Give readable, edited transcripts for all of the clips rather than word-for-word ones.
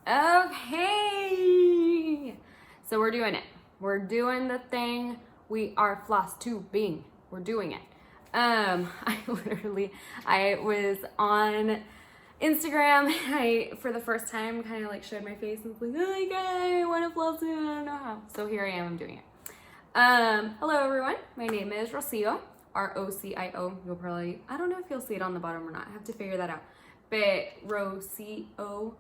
Okay, so we're doing it. We're doing the thing. We are Flosstubing. We're doing it. I was on Instagram. I, for the first time, kind of like showed my face and was like, oh my god, I want to floss tube, I don't know how. So here I am, I'm doing it. Hello everyone. My name is Rocío. R-O-C-I-O. You'll probably, I don't know if you'll see it on the bottom or not. I have to figure that out. But Rocío.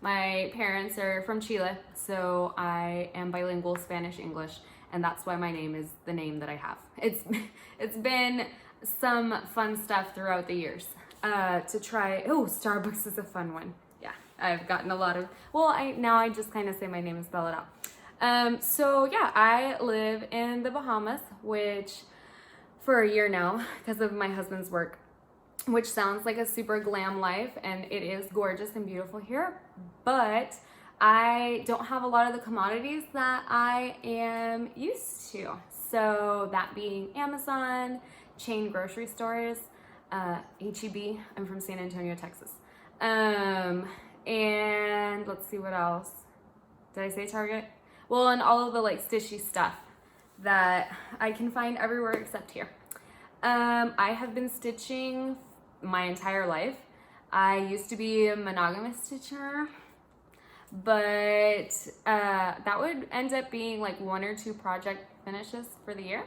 My parents are from Chile, so I am bilingual Spanish-English, and that's why my name is the name that I have. It's been some fun stuff throughout the years to try. Oh, Starbucks is a fun one. Yeah, I've gotten a lot of, well, now I just kind of say my name and spell it out. So yeah, I live in the Bahamas, which for a year now because of my husband's work, which sounds like a super glam life, and it is gorgeous and beautiful here, but I don't have a lot of the commodities that I am used to. So that being Amazon, chain grocery stores, H-E-B. I'm from San Antonio, Texas. And let's see what else. Did I say Target? Well, and all of the like Stitchy Stuff that I can find everywhere except here. I have been stitching my entire life. I used to be a monogamous stitcher, but that would end up being like 1 or 2 project finishes for the year.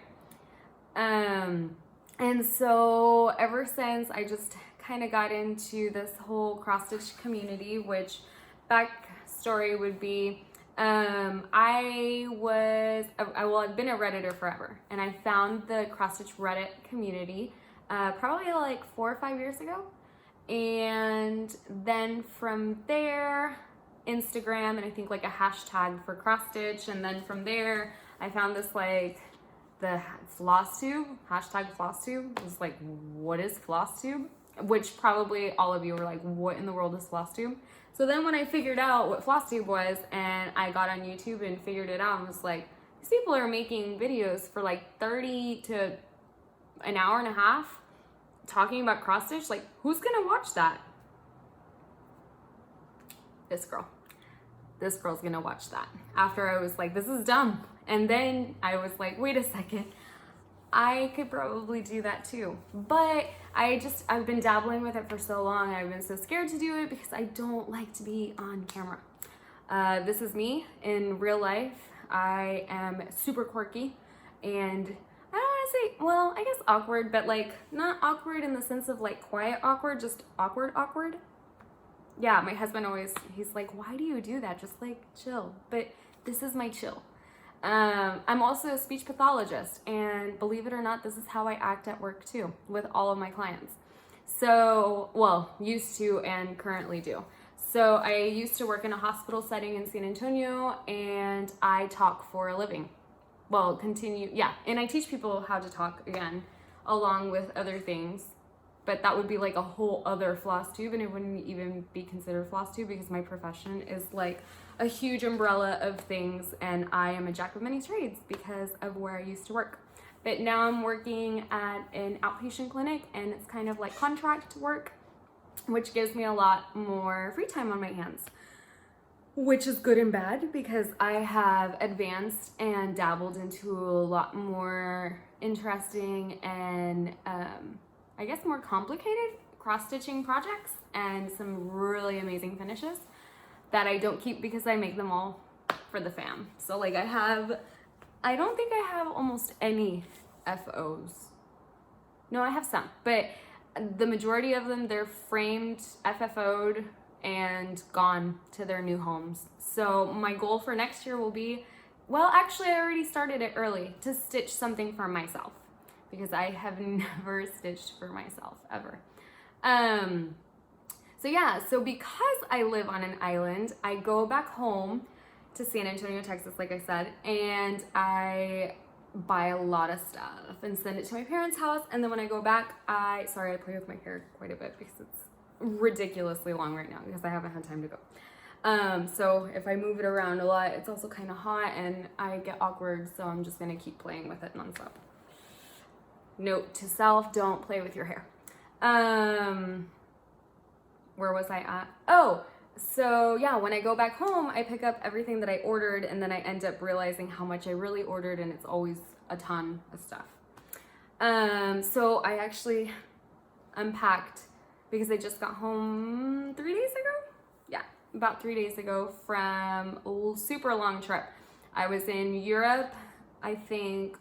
And so ever since I just kind of got into this whole cross stitch community, which backstory would be, I've been a Redditor forever, and I found the cross stitch Reddit community probably like 4 or 5 years ago. And then from there, Instagram, and I think like a hashtag for cross stitch. And then from there, I found this like the Flosstube, hashtag Flosstube. It was like, what is Flosstube? Which probably all of you were like, what in the world is Flosstube? So then when I figured out what Flosstube was, and I got on YouTube and figured it out, I was like, these people are making videos for like 30 to an hour and a half talking about cross stitch. Like, who's gonna watch that? This girl's gonna watch that. After I was like, this is dumb. And then I was like, wait a second, I could probably do that too. But I've been dabbling with it for so long. I've been so scared to do it because I don't like to be on camera. This is me in real life. I am super quirky, and I don't want to say, well, I guess awkward, but like not awkward in the sense of like quiet awkward, just awkward. Yeah, my husband always, he's like, why do you do that? Just like chill. But this is my chill. I'm also a speech pathologist, and believe it or not, this is how I act at work too, with all of my clients. So, well, used to and currently do. So I used to work in a hospital setting in San Antonio, and I talk for a living. Well, and I teach people how to talk again, along with other things, but that would be like a whole other floss tube, and it wouldn't even be considered floss tube because my profession is like a huge umbrella of things, and I am a jack of many trades because of where I used to work. But now I'm working at an outpatient clinic, and it's kind of like contract work, which gives me a lot more free time on my hands, which is good and bad because I have advanced and dabbled into a lot more interesting and I guess more complicated cross-stitching projects and some really amazing finishes that I don't keep because I make them all for the fam. So like I don't think I have almost any FOs. No, I have some, but the majority of them, they're framed, FFO'd, and gone to their new homes. So my goal for next year will be, well, actually I already started it early, to stitch something for myself because I have never stitched for myself ever. So yeah, so because I live on an island, I go back home to San Antonio, Texas, like I said, and I buy a lot of stuff and send it to my parents' house. And then when I go back, I play with my hair quite a bit because it's ridiculously long right now because I haven't had time to go. So if I move it around a lot, it's also kind of hot and I get awkward, so I'm just gonna keep playing with it nonstop. Note to self, don't play with your hair. Where was I at? Oh, So yeah, when I go back home, I pick up everything that I ordered, and then I end up realizing how much I really ordered, and it's always a ton of stuff. So I actually unpacked because I just got home 3 days ago. Yeah, about 3 days ago from a super long trip. I was in Europe, I think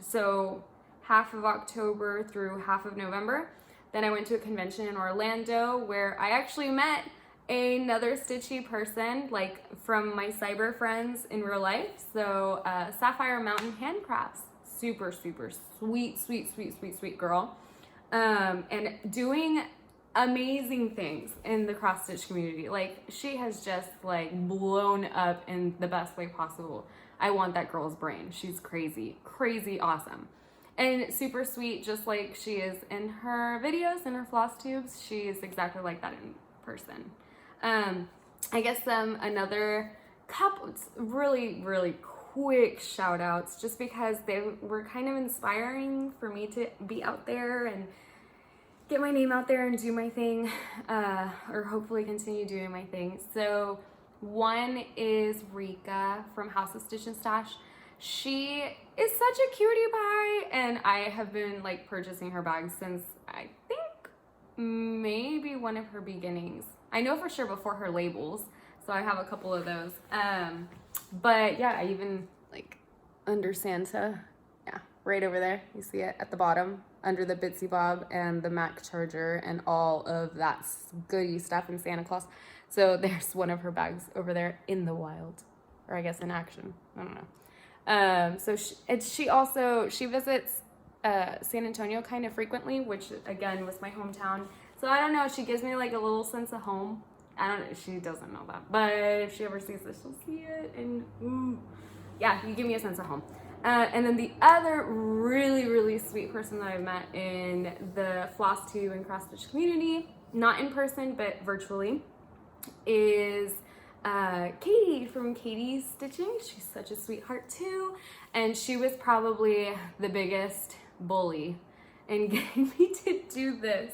so half of October through half of November. Then I went to a convention in Orlando where I actually met another stitchy person, like from my cyber friends in real life. So Sapphire Mountain Handcrafts, super, super sweet girl. And doing amazing things in the cross stitch community. Like, she has just like blown up in the best way possible. I want that girl's brain. She's crazy awesome. And super sweet, just like she is in her videos, in her floss tubes. She is exactly like that in person. I guess another couple really quick shout outs, just because they were kind of inspiring for me to be out there and get my name out there and do my thing, or hopefully continue doing my thing. So one is Rika from House of Stitch and Stash. She is such a cutie pie, and I have been like purchasing her bags since I think maybe one of her beginnings. I know for sure before her labels, so I have a couple of those. But yeah, I even like under Santa, yeah, right over there. You see it at the bottom under the Bitsy Bob and the Mac charger and all of that goody stuff in Santa Claus. So there's one of her bags over there in the wild, or I guess in action. I don't know. So she visits San Antonio kind of frequently, which again was my hometown. So I don't know, she gives me like a little sense of home. I don't know, she doesn't know that, but if she ever sees this, she'll see it, and yeah, you give me a sense of home. And then the other really sweet person that I've met in the floss tube and cross stitch community, not in person but virtually, is Katie from Katie's Stitching. She's such a sweetheart too, and she was probably the biggest bully in getting me to do this.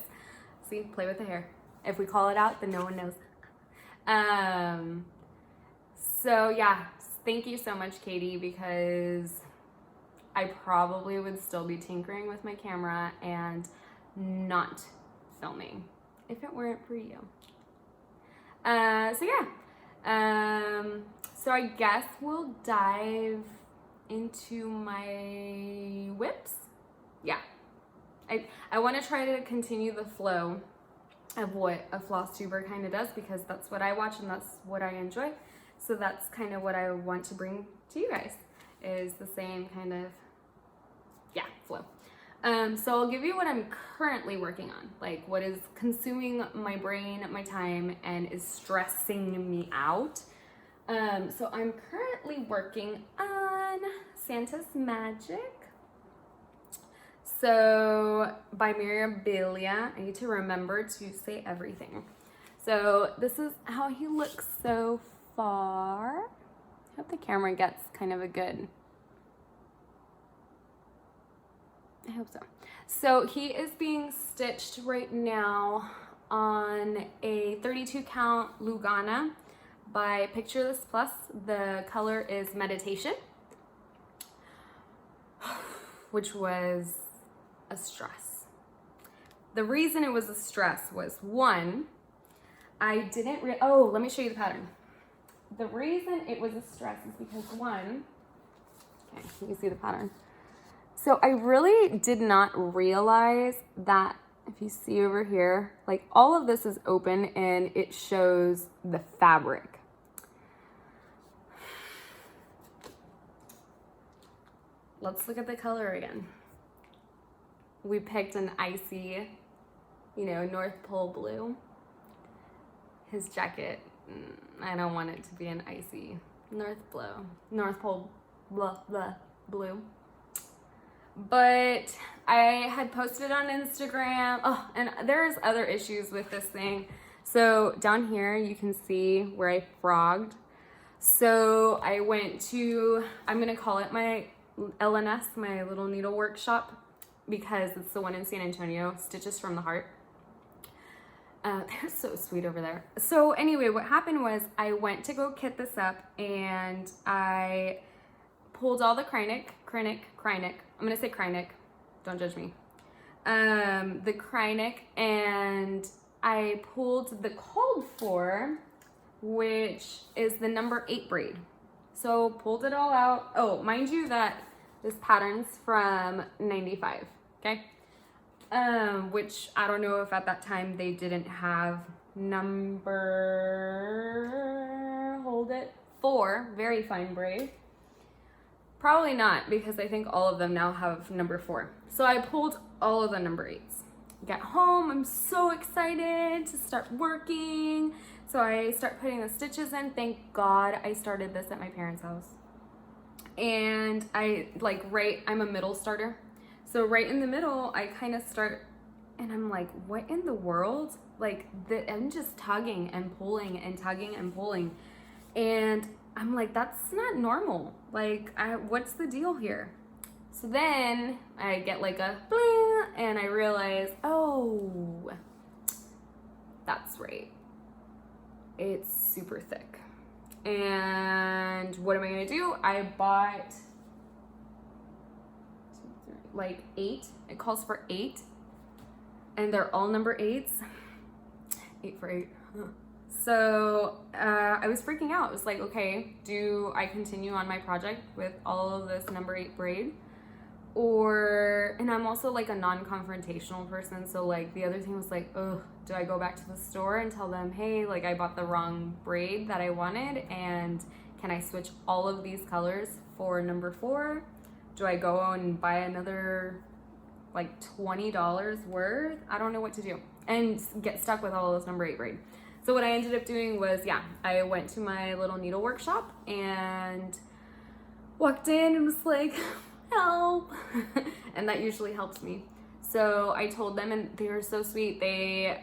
See, play with the hair. If we call it out, then no one knows. So yeah, thank you so much, Katie, because I probably would still be tinkering with my camera and not filming if it weren't for you. So yeah, so I guess we'll dive into my whips. Yeah, I want to try to continue the flow of what a floss tuber kind of does, because that's what I watch and that's what I enjoy. So that's kind of what I want to bring to you guys, is the same kind of, yeah, flow. So I'll give you what I'm currently working on, like what is consuming my brain, my time, and is stressing me out. So I'm currently working on Santa's Magic. So by Mirabilia, I need to remember to say everything. So this is how he looks so far. I hope the camera gets kind of a good, I hope so. So he is being stitched right now on a 32 count Lugana by PictureThisPlus. The color is Meditation, which was a stress. The reason it was a stress was, one, I didn't oh, let me show you the pattern. The reason it was a stress is because, one, okay, you can see the pattern. So I really did not realize that, if you see over here, like all of this is open and it shows the fabric. Let's look at the color again. We picked an icy, North Pole blue. His jacket, I don't want it to be an icy North Pole blue. But I had posted on Instagram. Oh, and there's other issues with this thing. So down here, you can see where I frogged. So I went to, I'm gonna call it my LNS, my little needle workshop, because it's the one in San Antonio, Stitches from the Heart. They're so sweet over there. So anyway, what happened was I went to go kit this up and I pulled all the Krynic, I'm gonna say Krynic, don't judge me. The Krynic, and I pulled the called for, which is the number 8 braid. So pulled it all out. Oh, mind you that this pattern's from 95, okay? Which I don't know if at that time they didn't have number, hold it, 4, very fine braid. Probably not, because I think all of them now have number 4. So I pulled all of the number 8s. Get home, I'm so excited to start working. So I start putting the stitches in. Thank God I started this at my parents' house. And I'm a middle starter. So right in the middle, I kind of start, and I'm like, what in the world? Like, I'm just tugging and pulling and tugging and pulling. And I'm like, that's not normal. Like, what's the deal here? So then I get like a bling, and I realize, oh, that's right. It's super thick. And what am I gonna do? I bought like 8. It calls for 8, and they're all number 8s. 8 for 8. So I was freaking out. I was like, okay, do I continue on my project with all of this number 8 braid? And I'm also like a non-confrontational person. So like the other thing was like, oh, do I go back to the store and tell them, hey, like I bought the wrong braid that I wanted, and can I switch all of these colors for number 4? Do I go and buy another like $20 worth? I don't know what to do and get stuck with all of this number 8 braid. So what I ended up doing was, I went to my little needle workshop and walked in and was like, help. And that usually helps me. So I told them, and they were so sweet. They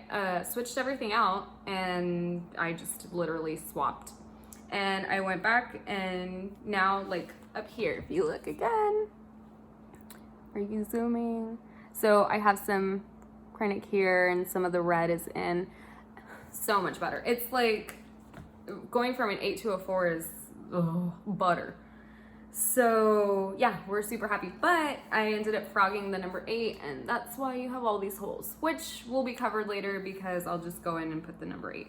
switched everything out, and I just literally swapped. And I went back, and now like up here, if you look again, are you zooming? So I have some Krynic here, and some of the red is in. So much better. It's like going from an 8 to a 4 is butter. So yeah, we're super happy, but I ended up frogging the number 8, and that's why you have all these holes, which will be covered later because I'll just go in and put the number 8.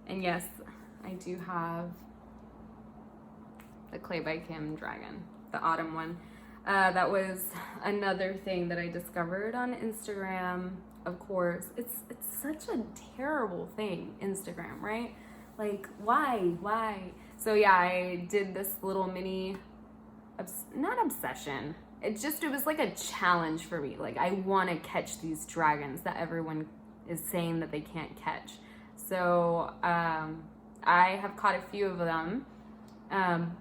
And yes, I do have the Clay by Kim dragon, the autumn one. That was another thing that I discovered on Instagram. Of course, it's such a terrible thing, Instagram, right? Like, why? So yeah, I did this little mini, not obsession. It was like a challenge for me. Like, I want to catch these dragons that everyone is saying that they can't catch. So I have caught a few of them,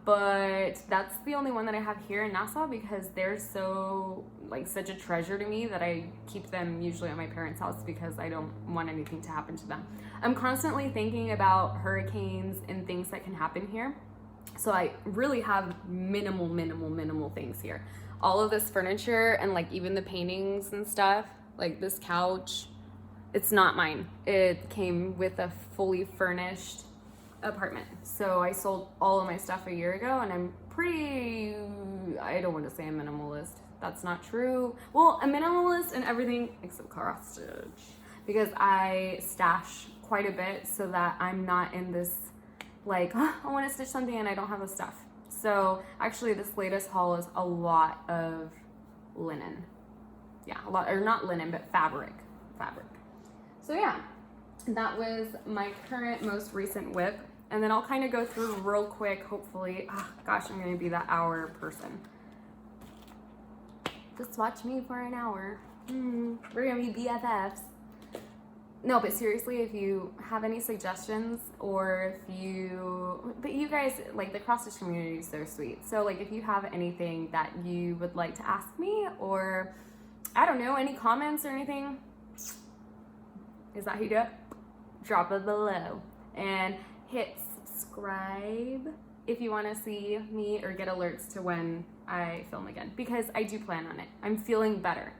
but that's the only one that I have here in Nassau because they're so such a treasure to me that I keep them usually at my parents' house because I don't want anything to happen to them. I'm constantly thinking about hurricanes and things that can happen here. So I really have minimal things here. All of this furniture and like even the paintings and stuff, like this couch, it's not mine. It came with a fully furnished apartment. So I sold all of my stuff a year ago, and I'm pretty, I don't want to say a minimalist. That's not true. Well, a minimalist in everything except cross stitch, because I stash quite a bit so that I'm not in this like, oh, I want to stitch something and I don't have the stuff. So actually this latest haul is a lot of linen. Yeah, a lot, or not linen, but fabric. So yeah, that was my current most recent whip. And then I'll kind of go through real quick, hopefully. Oh, gosh, I'm going to be that hour person. Just watch me for an hour. We're going to be BFFs. No, but seriously, if you have any suggestions, or if you, but you guys, like the cross stitch community is so sweet. So like if you have anything that you would like to ask me, or I don't know, any comments or anything, is that how you do it? Drop it below. And hit subscribe if you want to see me or get alerts to when I film again, because I do plan on it. I'm feeling better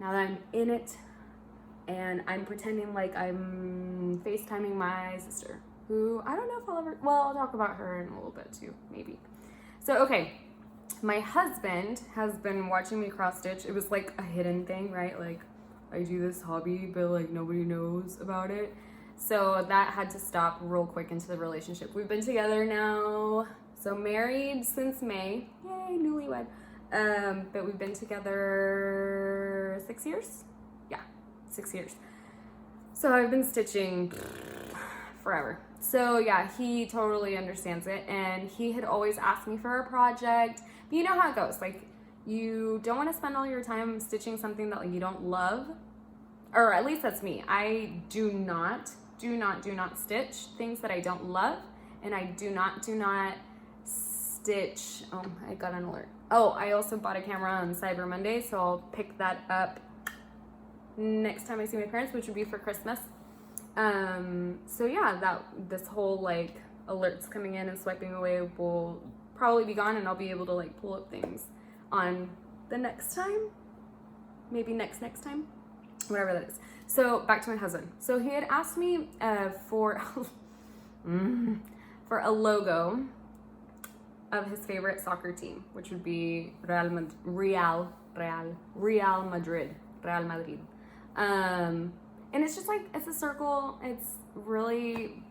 now that I'm in it. and I'm pretending like I'm FaceTiming my sister, who I don't know if I'll ever, well, I'll talk about her in a little bit too, maybe. So, okay, my husband has been watching me cross stitch. It was like a hidden thing, right? Like, I do this hobby, but like nobody knows about it. So that had to stop real quick into the relationship. We've been together now, so married since May. Yay, newlywed. But we've been together 6 years? Yeah, 6 years. So I've been stitching forever. So yeah, he totally understands it, and he had always asked me for a project. But you know how it goes. Like, you don't want to spend all your time stitching something that like you don't love, or at least that's me. I do not stitch things that I don't love, and I do not stitch. Oh, I got an alert. Oh, I also bought a camera on Cyber Monday, so I'll pick that up next time I see my parents, which would be for Christmas. So yeah, this whole like alerts coming in and swiping away will probably be gone, and I'll be able to like pull up things on the next time, maybe next time, whatever that is. So back to my husband. So he had asked me for for a logo of his favorite soccer team, which would be Real Madrid. And it's just like, it's a circle. It's really,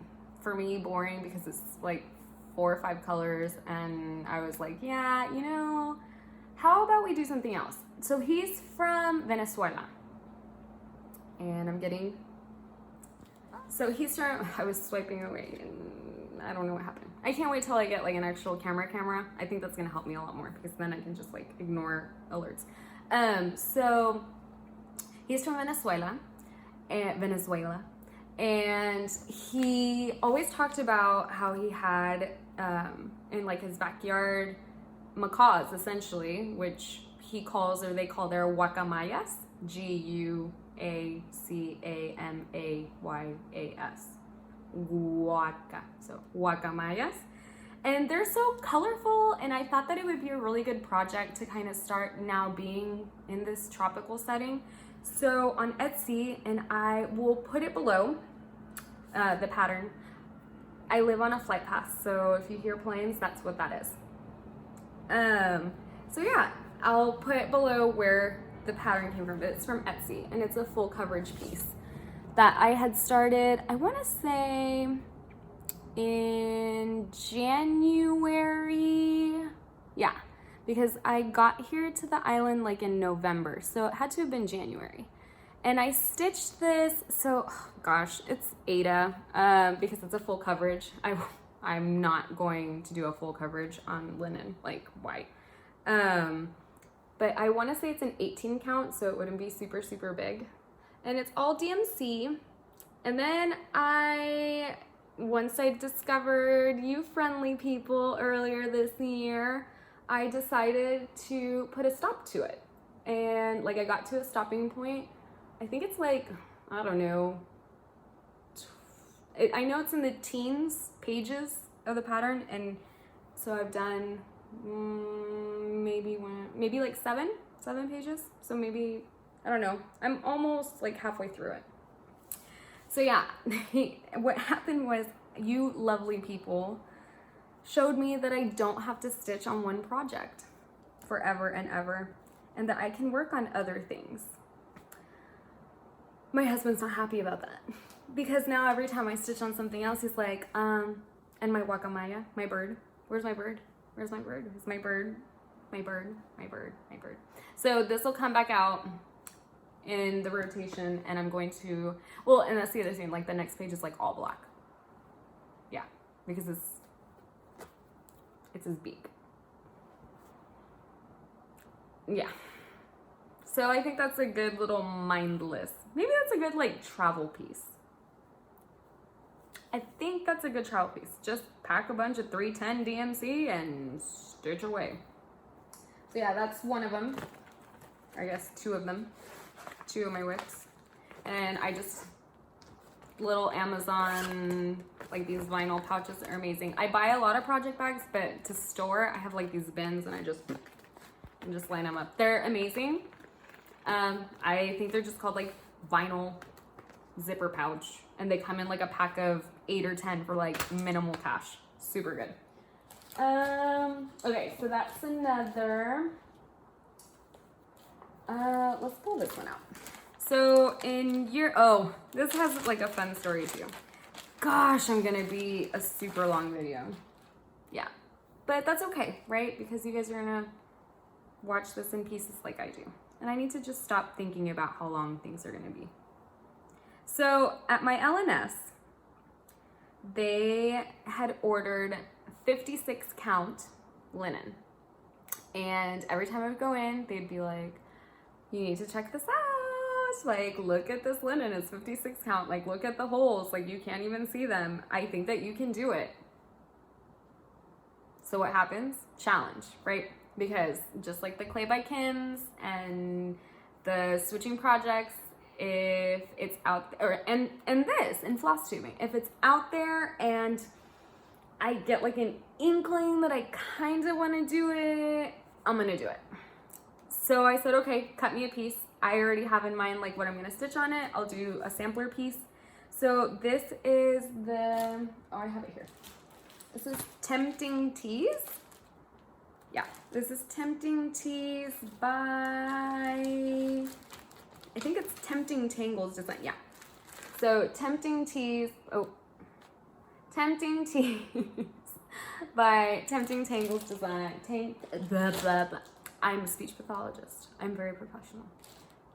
for me, boring because it's like 4 or 5 colors, and I was like, yeah, you know, how about we do something else? So he's from Venezuela, and I was swiping away, and I don't know what happened. I can't wait till I get like an actual camera. I think that's gonna help me a lot more, because then I can just like ignore alerts. So he's from Venezuela, and he always talked about how he had in like his backyard macaws, essentially, which he calls, or they call their guacamayas, Guacamayas, so guacamayas, and they're so colorful, and I thought that it would be a really good project to kind of start now being in this tropical setting. So on Etsy, and I will put it below the pattern. I live on a flight path, so if you hear planes, that's what that is. So yeah, I'll put below where the pattern came from. It's from Etsy, and it's a full coverage piece that I had started, I want to say in January. Yeah, because I got here to the island like in November, so it had to have been January. And I stitched this, so gosh, it's Aida, because it's a full coverage. I'm not going to do a full coverage on linen, like why? But I want to say it's an 18 count, so it wouldn't be super, super big. And it's all DMC. And then once I discovered you friendly people earlier this year, I decided to put a stop to it. And like, I got to a stopping point. I think it's like, I don't know. I know it's in the teens pages of the pattern. And so I've done maybe like seven pages. So maybe, I don't know. I'm almost like halfway through it. So yeah, what happened was, you lovely people showed me that I don't have to stitch on one project forever and ever, and that I can work on other things. My husband's not happy about that, because now every time I stitch on something else, he's like, and my guacamaya, my bird, where's my bird? Where's my bird? Where's my bird? My bird, my bird, my bird. So this will come back out in the rotation, and I'm going to, well, and that's the other thing, like the next page is like all black. Yeah, because it's his beak. Yeah. So I think that's a good little mindless, maybe that's a good like travel piece. I think that's a good travel piece. Just pack a bunch of 310 DMC and stitch away. So yeah, that's one of them. I guess 2 of them. 2 of my wicks. And I just, little Amazon, like these vinyl pouches are amazing. I buy a lot of project bags, but to store, I have like these bins, and I just line them up. They're amazing. I think they're just called like vinyl zipper pouch, and they come in like a pack of 8 or 10 for like minimal cash. Super good. Okay, so that's another. Let's pull this one out. So in year, oh, this has like a fun story too. Gosh, I'm gonna be a super long video. Yeah, but that's okay, right? Because you guys are gonna watch this in pieces like I do. And I need to just stop thinking about how long things are gonna be. So at my LNS, they had ordered 56 count linen. And every time I would go in, they'd be like, you need to check this out. Like, look at this linen, it's 56 count. Like, look at the holes, like you can't even see them. I think that you can do it. So what happens? Challenge, right? Because just like the Clay by Kim's and the switching projects, if it's out there, and this in floss tubing, if it's out there and I get like an inkling that I kind of want to do it, I'm gonna do it. So I said, okay, cut me a piece. I already have in mind like what I'm gonna stitch on it. I'll do a sampler piece. So this is the, oh, I have it here. This is Tempting Tees. Yeah, this is Tempting Tees by, I think it's Tempting Tangle's design. Yeah. So Tempting Tees, oh, Tempting Tees by Tempting Tangle's design. Blah, blah, blah. I'm a speech pathologist. I'm very professional.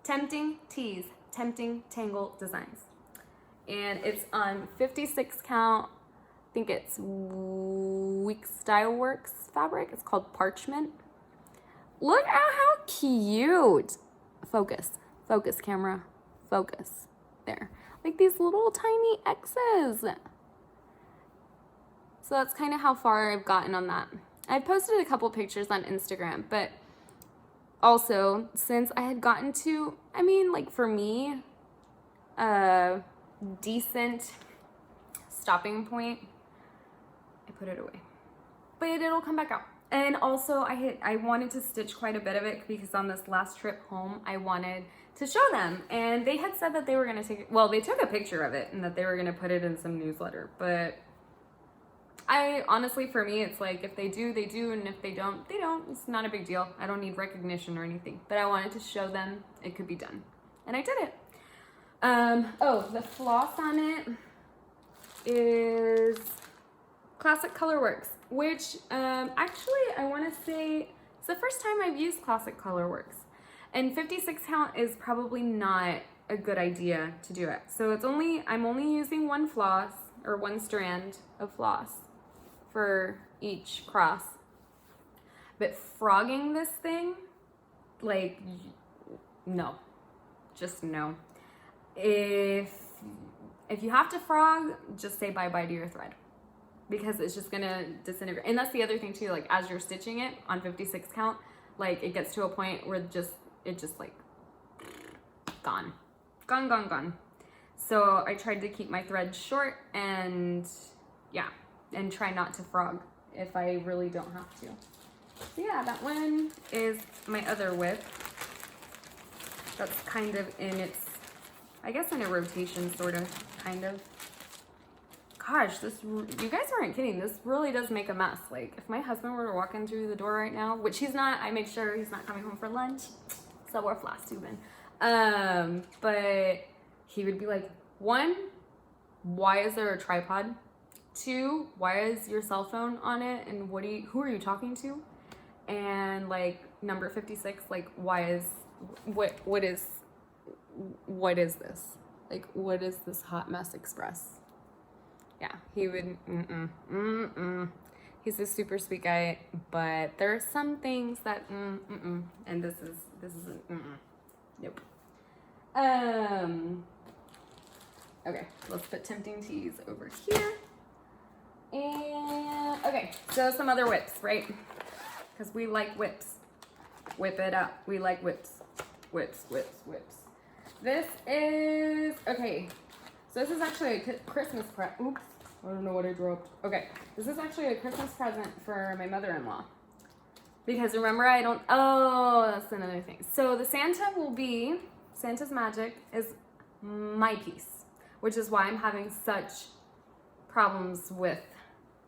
Tempting Tees, Tempting Tangle Designs. And it's on 56 count. I think it's WeeksDyeWorks fabric. It's called Parchment. Look at how cute. Focus, focus camera, focus. There. Like these little tiny X's. So that's kind of how far I've gotten on that. I've posted a couple pictures on Instagram, but also since I had gotten to, I mean, like for me, a decent stopping point, I put it away, but it'll come back out. And also I wanted to stitch quite a bit of it because on this last trip home, I wanted to show them, and they had said that they were going to take it. Well, they took a picture of it and that they were going to put it in some newsletter, but I honestly, for me, it's like if they do, they do, and if they don't, they don't. It's not a big deal. I don't need recognition or anything, but I wanted to show them it could be done, and I did it. Oh, the floss on it is Classic Colorworks, which actually I want to say it's the first time I've used Classic Colorworks, and 56 count is probably not a good idea to do it. So it's I'm only using one floss or one strand of floss for each cross. But frogging this thing, like, no, just no. If you have to frog, just say bye-bye to your thread, because it's just gonna disintegrate. And that's the other thing too, like as you're stitching it on 56 count, like it gets to a point where it just like gone. So I tried to keep my thread short and yeah, and try not to frog if I really don't have to. So yeah, that one is my other whip. That's kind of in its, I guess in a rotation, sort of, kind of. Gosh, you guys aren't kidding. This really does make a mess. Like if my husband were to walk in through the door right now, which he's not, I made sure he's not coming home for lunch, so we're floss tubing. But he would be like, 1, why is there a tripod? 2, why is your cell phone on it? And who are you talking to? And like number 56, like what is this? Like, what is this hot mess express? Yeah, he would, He's a super sweet guy, but there are some things that, and this isn't, nope. Okay, let's put Tempting Tees over here. And, okay, so some other whips, right? Because we like whips. Whip it up. We like whips. Whips. This is, okay, so this is actually a Christmas present. Oops, I don't know what I dropped. Okay, this is actually a Christmas present for my mother-in-law. Because remember, that's another thing. So the Santa's Magic is my piece. which is why I'm having such problems with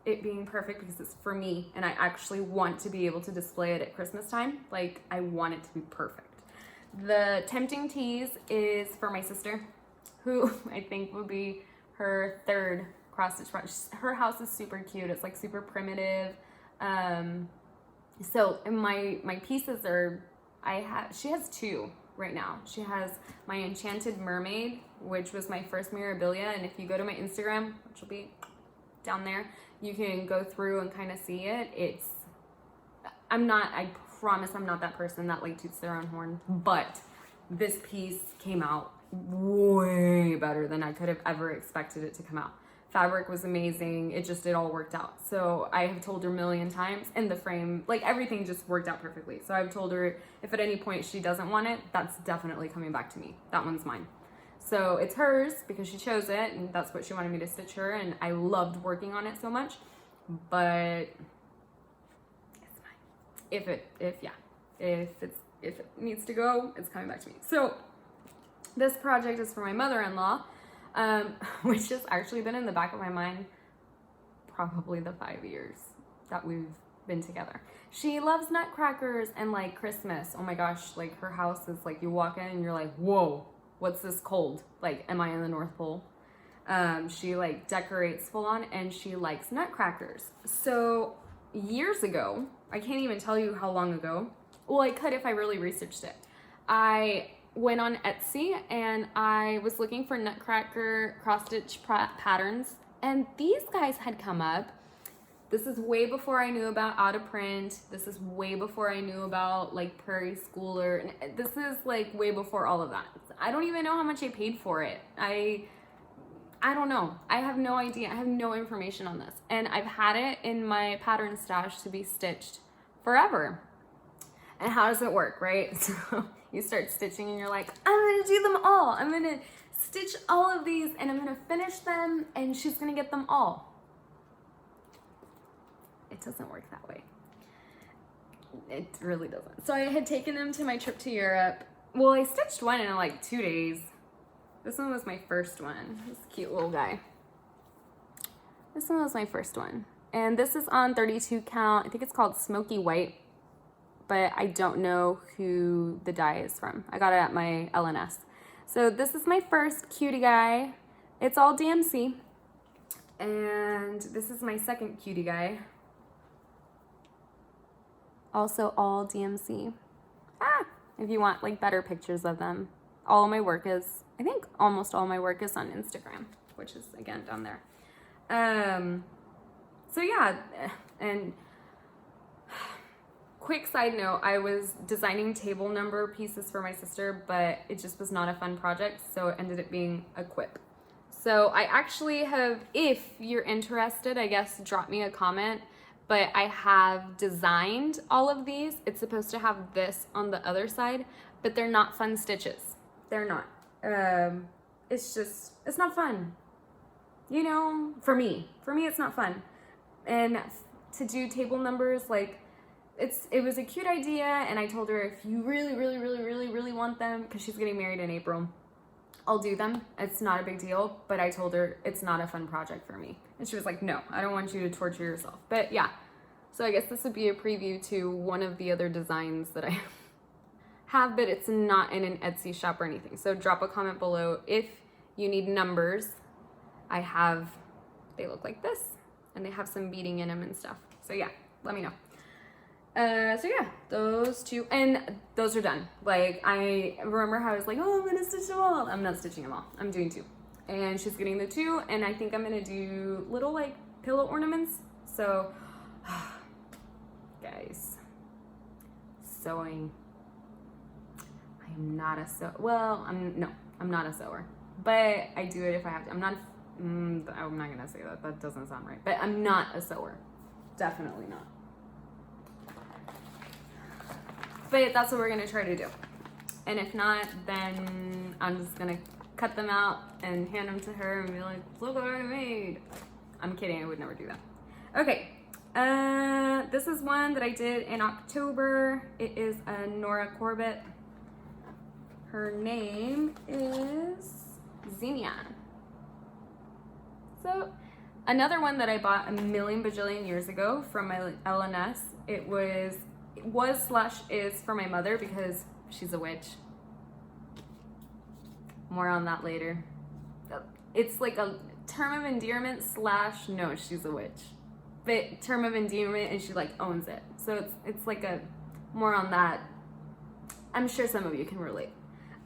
it being perfect, because it's for me and I actually want to be able to display it at Christmas time. Like, I want it to be perfect. The Tempting Tease is for my sister, who I think will be her third cross stitch project. Her house is super cute. It's like super primitive. So my pieces are, she has two right now. She has my Enchanted Mermaid, which was my first Mirabilia, and if you go to my Instagram, which will be down there, you can go through and kind of see it. I promise I'm not that person that like toots their own horn, but this piece came out way better than I could have ever expected it to come out. Fabric was amazing. It all worked out. So I have told her a million times, and the frame, like everything just worked out perfectly. So I've told her if at any point she doesn't want it, that's definitely coming back to me. That one's mine. So it's hers because she chose it, and that's what she wanted me to stitch her, and I loved working on it so much, but it's mine. If it needs to go, it's coming back to me. So this project is for my mother-in-law, which has actually been in the back of my mind probably the 5 years that we've been together. She loves Nutcrackers and like Christmas. Oh my gosh, like her house is like, you walk in and you're like, whoa, what's this cold? Like, am I in the North Pole? She like decorates full on, and she likes Nutcrackers. So years ago, I can't even tell you how long ago. Well, I could if I really researched it. I went on Etsy and I was looking for Nutcracker cross stitch patterns, and these guys had come up. This is way before I knew about out of print. This is way before I knew about like Prairie Schooler. And this is like way before all of that. I don't even know how much I paid for it. I don't know. I have no idea. I have no information on this. And I've had it in my pattern stash to be stitched forever. And how does it work, right? So you start stitching and you're like, I'm gonna do them all. I'm gonna stitch all of these and I'm gonna finish them and she's gonna get them all. It doesn't work that way. It really doesn't. So I had taken them to my trip to Europe. Well, I stitched one in like 2 days. This one was my first one. This cute little guy. This one was my first one. And this is on 32 count. I think it's called Smoky White, but I don't know who the dye is from. I got it at my LNS. So this is my first cutie guy. It's all DMC. And this is my second cutie guy. Also all DMC. If you want like better pictures of them. All of my work is, I think almost all my work is on Instagram, which is again down there. So yeah, and quick side note, I was designing table number pieces for my sister, but it just was not a fun project, so it ended up being a quip. So I actually have, if you're interested, I guess drop me a comment, but I have designed all of these. It's supposed to have this on the other side, but they're not fun stitches. They're not. It's not fun. You know, for me it's not fun. And to do table numbers, like it was a cute idea, and I told her if you really want them, because she's getting married in April, I'll do them. It's not a big deal, but I told her it's not a fun project for me. And she was like, no, I don't want you to torture yourself. But yeah, so I guess this would be a preview to one of the other designs that I have, but it's not in an Etsy shop or anything. So drop a comment below if you need numbers. They look like this, and they have some beading in them and stuff. So yeah, let me know. So yeah, those two, and those are done. Like, I remember how I was like, oh, I'm gonna stitch them all. I'm not stitching them all. I'm doing two. And she's getting the two, and I think I'm gonna do little like pillow ornaments. So, guys, sewing. I'm not a I'm not a sewer, but I do it if I have to. I'm not gonna say that. That doesn't sound right. But I'm not a sewer. Definitely not. But that's what we're gonna try to do. And if not, then I'm just gonna cut them out and hand them to her and be like, look what I made. I'm kidding, I would never do that. Okay, this is one that I did in October. It is a Nora Corbett. Her name is Zenia. So another one that I bought a million bajillion years ago from my LNS, it was / is for my mother because she's a witch. More on that later. It's like a term of endearment / no, she's a witch. But term of endearment and she like owns it. So it's like a more on that. I'm sure some of you can relate.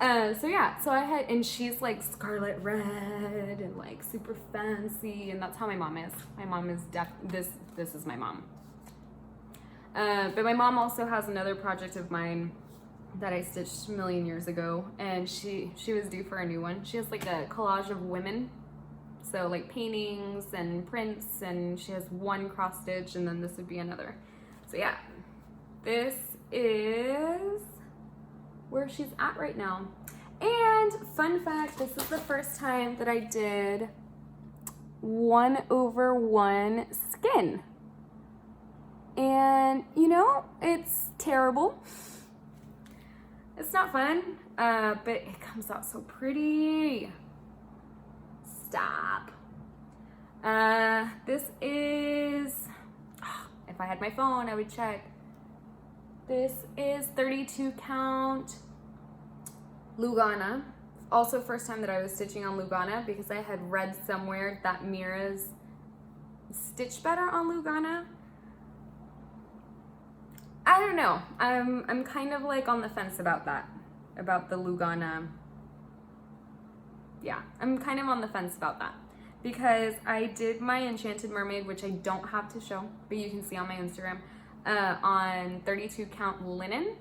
So yeah, so I had, and she's like scarlet red and like super fancy, and that's how my mom is. My mom is this is my mom. But my mom also has another project of mine that I stitched a million years ago, and she was due for a new one. She has like a collage of women, so like paintings and prints, and she has one cross stitch, and then this would be another. So yeah, this is where she's at right now. And fun fact, this is the first time that I did 1/1 skin. And you know, it's terrible. It's not fun, but it comes out so pretty. Stop. This is, if I had my phone, I would check. This is 32 count Lugana. Also first time that I was stitching on Lugana because I had read somewhere that Mira's stitch better on Lugana. I don't know. I'm kind of like on the fence about that. About the Lugana. Yeah, I'm kind of on the fence about that. Because I did my Enchanted Mermaid, which I don't have to show, but you can see on my Instagram, on 32 count linen.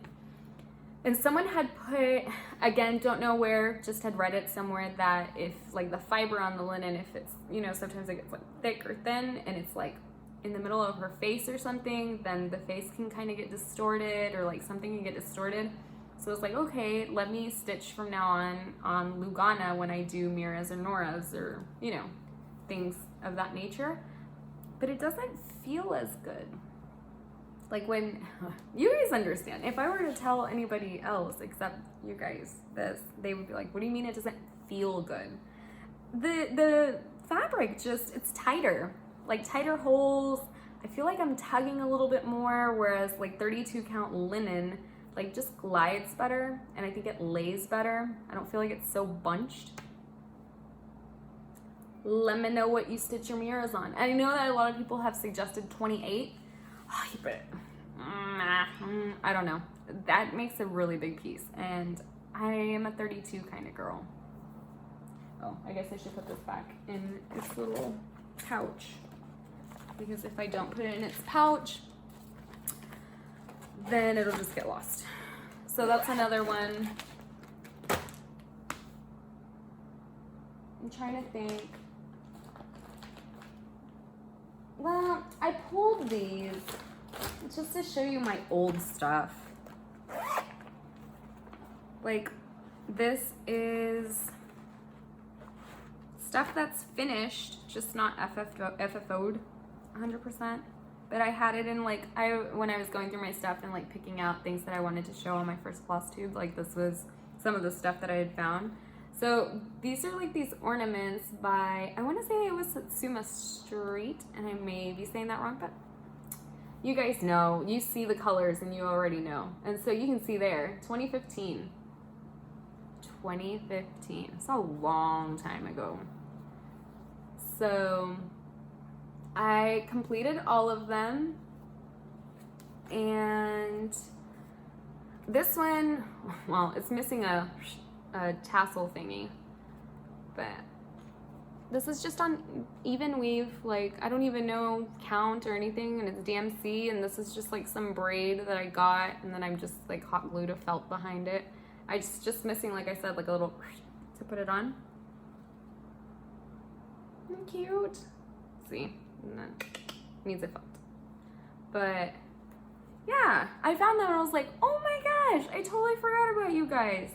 And someone had put, again, don't know where, just had read it somewhere, that if like the fiber on the linen, if it's, you know, sometimes it gets like thick or thin and it's like in the middle of her face or something, then the face can kind of get distorted, or like something can get distorted. So it's like, okay, let me stitch from now on Lugana when I do Mira's or Nora's, or, you know, things of that nature. But it doesn't feel as good. Like when, you guys understand, if I were to tell anybody else except you guys this, they would be like, what do you mean it doesn't feel good? The fabric just, it's tighter, like tighter holes. I feel like I'm tugging a little bit more, whereas like 32 count linen, like just glides better, and I think it lays better. I don't feel like it's so bunched. Let me know what you stitch your Miras on. And I know that a lot of people have suggested 28. But I don't know. That makes a really big piece, and I am a 32 kind of girl. Oh, I guess I should put this back in its little pouch, because if I don't put it in its pouch, then it'll just get lost. So that's another one. I'm trying to think. Well, I pulled these just to show you my old stuff. Like, this is stuff that's finished, just not FFO'd 100%. But I had it in like, when I was going through my stuff and like picking out things that I wanted to show on my first Flosstube, like this was some of the stuff that I had found. So these are like these ornaments by, I want to say it was SatsumaStreet, and I may be saying that wrong, but you guys know, you see the colors and you already know. And so you can see there, 2015. 2015, it's a long time ago. So I completed all of them, and this one, well, it's missing a tassel thingy, but this is just on evenweave. Like, I don't even know count or anything, and it's DMC, and this is just like some braid that I got, and then I'm just like hot glued a felt behind it. I just missing, like I said, like a little to put it on. Cute. See, and then needs a felt. But yeah, I found that and I was like, oh my gosh, I totally forgot about you guys.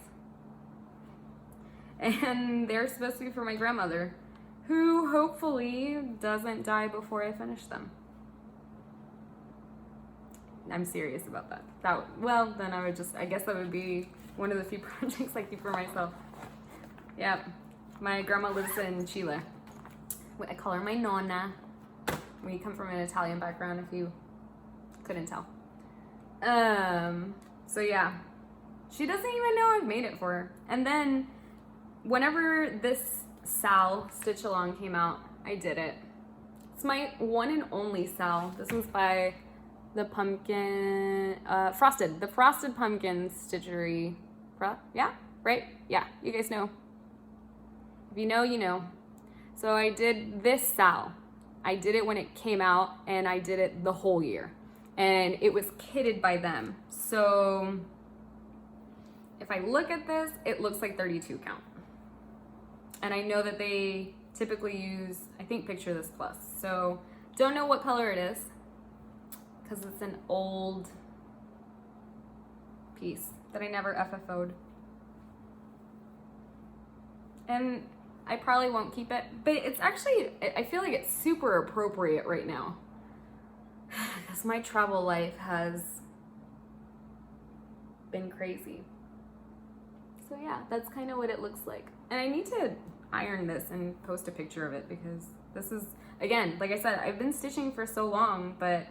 And they're supposed to be for my grandmother, who hopefully doesn't die before I finish them. I'm serious about that. Well, then I would just, I guess that would be one of the few projects I keep for myself. Yep, my grandma lives in Chile. I call her my Nonna. We come from an Italian background, if you couldn't tell. So yeah, she doesn't even know I've made it for her. And then whenever this Sal Stitch Along came out, I did it. It's my one and only Sal. This was by the Frosted, the Frosted Pumpkin Stitchery. Yeah, right? Yeah, you guys know. If you know, you know. So I did this Sal. I did it when it came out, and I did it the whole year. And it was kitted by them. So if I look at this, it looks like 32 count. And I know that they typically use, I think, Picture This Plus. So don't know what color it is, because it's an old piece that I never FFO'd. And I probably won't keep it, but it's actually, I feel like it's super appropriate right now. Because my travel life has been crazy. So yeah, that's kind of what it looks like. And I need to iron this and post a picture of it, because this is, again, like I said, I've been stitching for so long, but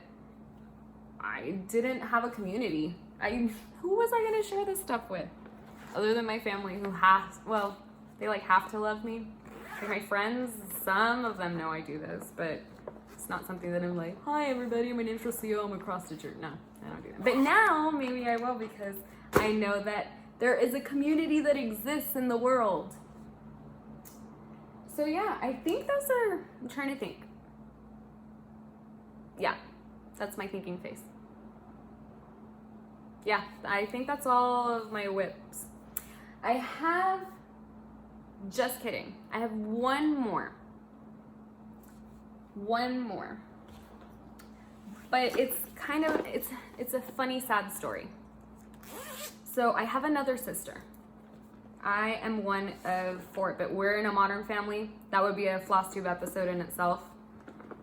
I didn't have a community. Who was I gonna share this stuff with? Other than my family, who well, they like have to love me. Like my friends, some of them know I do this, but it's not something that I'm like, hi everybody, my name's Rocío, I'm a cross stitcher. No, I don't do that. But now maybe I will, because I know that there is a community that exists in the world. So yeah, I think those are, I'm trying to think. Yeah, that's my thinking face. Yeah, I think that's all of my whips. I have, just kidding, I have one more. But it's kind of, it's a funny, sad story. So I have another sister. I am one of 4, but we're in a modern family. That would be a Flosstube episode in itself.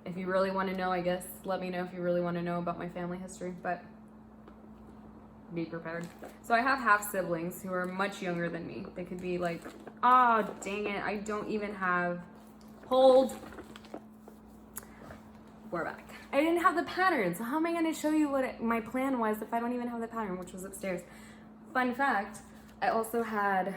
If you really want to know, I guess, let me know if you really want to know about my family history, but be prepared. So I have half siblings who are much younger than me. They could be like, oh, dang it, I don't even have, hold. We're back. I didn't have the pattern, so how am I going to show you what my plan was if I don't even have the pattern, which was upstairs? Fun fact, I also had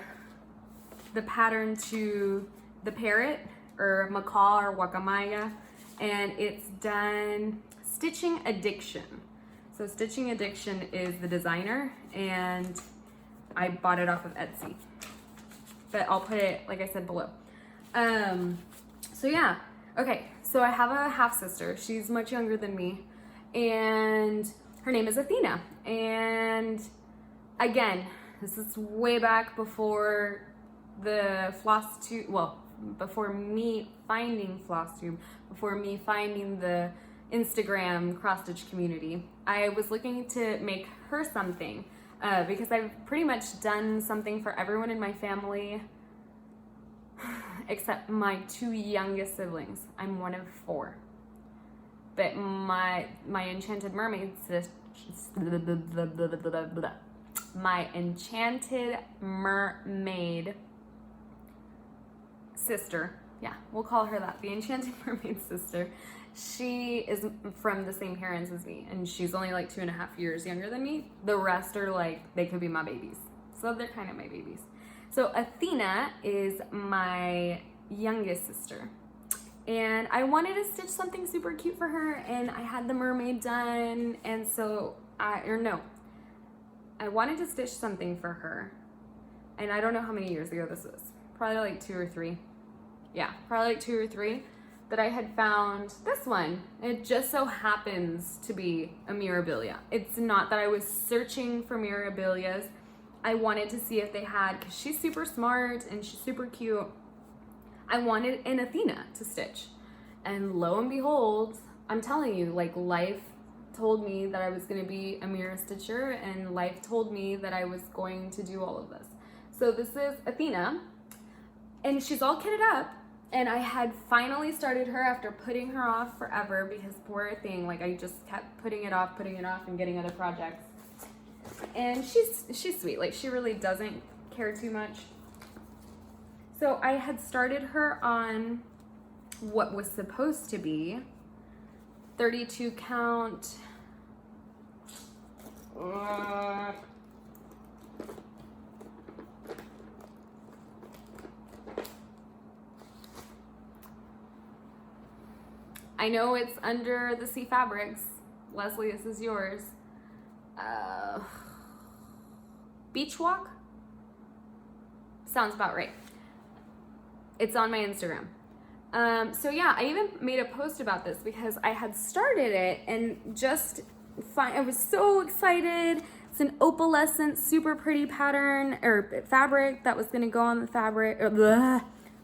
the pattern to the Parrot, or Macaw, or Wakamaya, and it's done StitchingAddiction. So StitchingAddiction is the designer, and I bought it off of Etsy. But I'll put it, like I said, below. So yeah, okay, so I have a half sister. She's much younger than me, and her name is Athena. And again, this is way back before the Flosstube, well, before me finding Flosstube, before me finding the Instagram cross-stitch community. I was looking to make her something because I've pretty much done something for everyone in my family except my 2 youngest siblings. I'm one of 4. But my enchanted mermaid sister, my enchanted mermaid sister, yeah, we'll call her that, the enchanted mermaid sister, she is from the same parents as me, and she's only like 2.5 years younger than me. The rest are like, they could be my babies. So they're kind of my babies. So Athena is my youngest sister. And I wanted to stitch something super cute for her, and I had the mermaid done, and so I wanted to stitch something for her. And I don't know how many years ago this was. Probably like 2 or 3. Yeah, probably like 2 or 3. That I had found this one. It just so happens to be a Mirabilia. It's not that I was searching for Mirabilias. I wanted to see if they had, because she's super smart and she's super cute. I wanted an Athena to stitch. And lo and behold, I'm telling you, like, life told me that I was going to be a mirror stitcher, and life told me that I was going to do all of this. So this is Athena, and she's all kitted up. And I had finally started her after putting her off forever, because poor thing, like I just kept putting it off and getting other projects. And she's sweet, like she really doesn't care too much. So I had started her on what was supposed to be 32 count. I know it's under the Sea Fabrics. Leslie, this is yours. Beach Walk? Sounds about right. It's on my Instagram. So yeah, I even made a post about this because I had started it and just I was so excited. It's an opalescent, super pretty pattern or fabric that was gonna go on the fabric.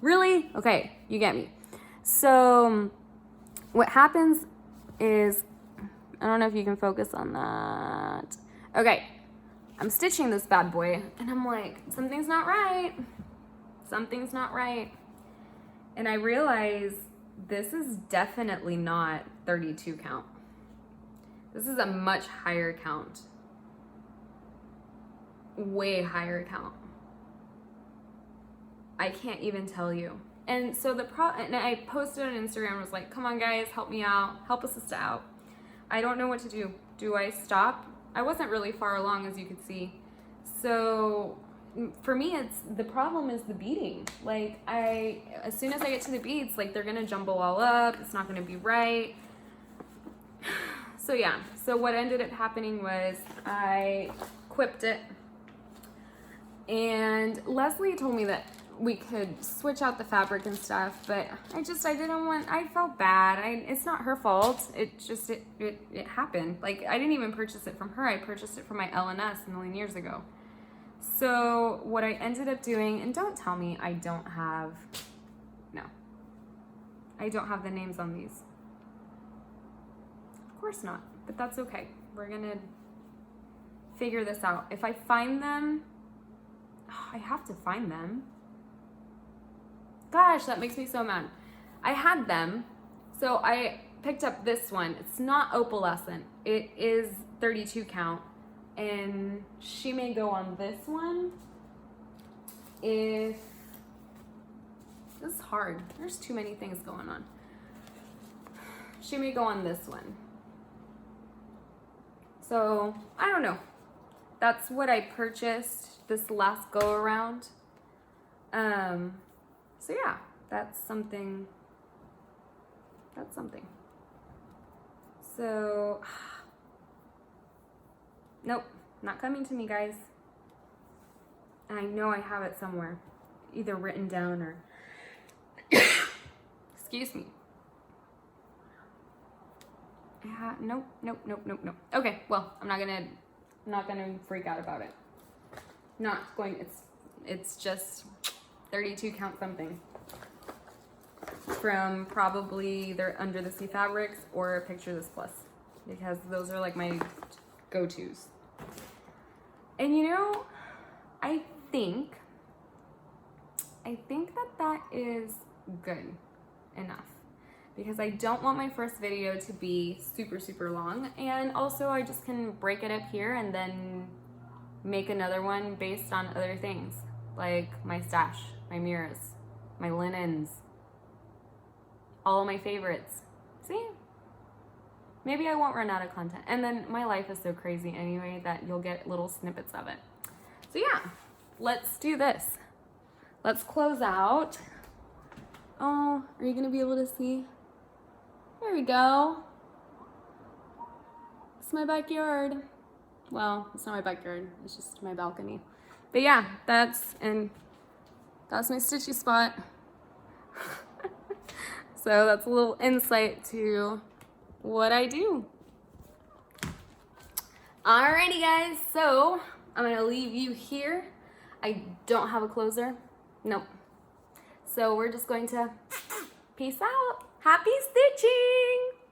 Really? Okay, you get me. So what happens is, I don't know if you can focus on that. Okay, I'm stitching this bad boy and I'm like, something's not right. Something's not right. And I realize this is definitely not 32 count. This is a much higher count. Way higher count. I can't even tell you. And so and I posted on Instagram and was like, come on guys, help me out. Help a sister out. I don't know what to do. Do I stop? I wasn't really far along, as you could see. So for me, the problem is the beading. Like as soon as I get to the beads, like they're gonna jumble all up. It's not gonna be right. So yeah, so what ended up happening was I quipped it, and Leslie told me that we could switch out the fabric and stuff, but I didn't want, I felt bad. It's not her fault. It just, it happened. Like I didn't even purchase it from her. I purchased it from my LNS a million years ago. So what I ended up doing, and don't tell me I don't have the names on these. Of course not, but that's okay. We're gonna figure this out. If I find them, I have to find them. Gosh, that makes me so mad. I had them, so I picked up this one. It's not opalescent. It is 32 count, and she may go on this one. If this is hard, there's too many things going on. She may go on this one. So I don't know. That's what I purchased this last go around. So yeah, that's something. So, nope, not coming to me, guys. And I know I have it somewhere, either written down or, excuse me. Nope. Okay, well, I'm not gonna freak out about it. It's just 32 count something from probably either Under the Sea Fabrics or PictureThisPlus, because those are like my go-tos. And you know, I think that is good enough, because I don't want my first video to be super long, and also I just can break it up here and then make another one based on other things, like my stash, my mirrors, my linens, all of my favorites. See? Maybe I won't run out of content. And then my life is so crazy anyway that you'll get little snippets of it. So yeah, let's do this. Let's close out. Oh, are you gonna be able to see? There we go. It's my backyard. Well, it's not my backyard, it's just my balcony. But yeah, that's my stitchy spot. So that's a little insight to what I do. Alrighty guys, so I'm gonna leave you here. I don't have a closer. Nope. So we're just going to peace out. Happy stitching!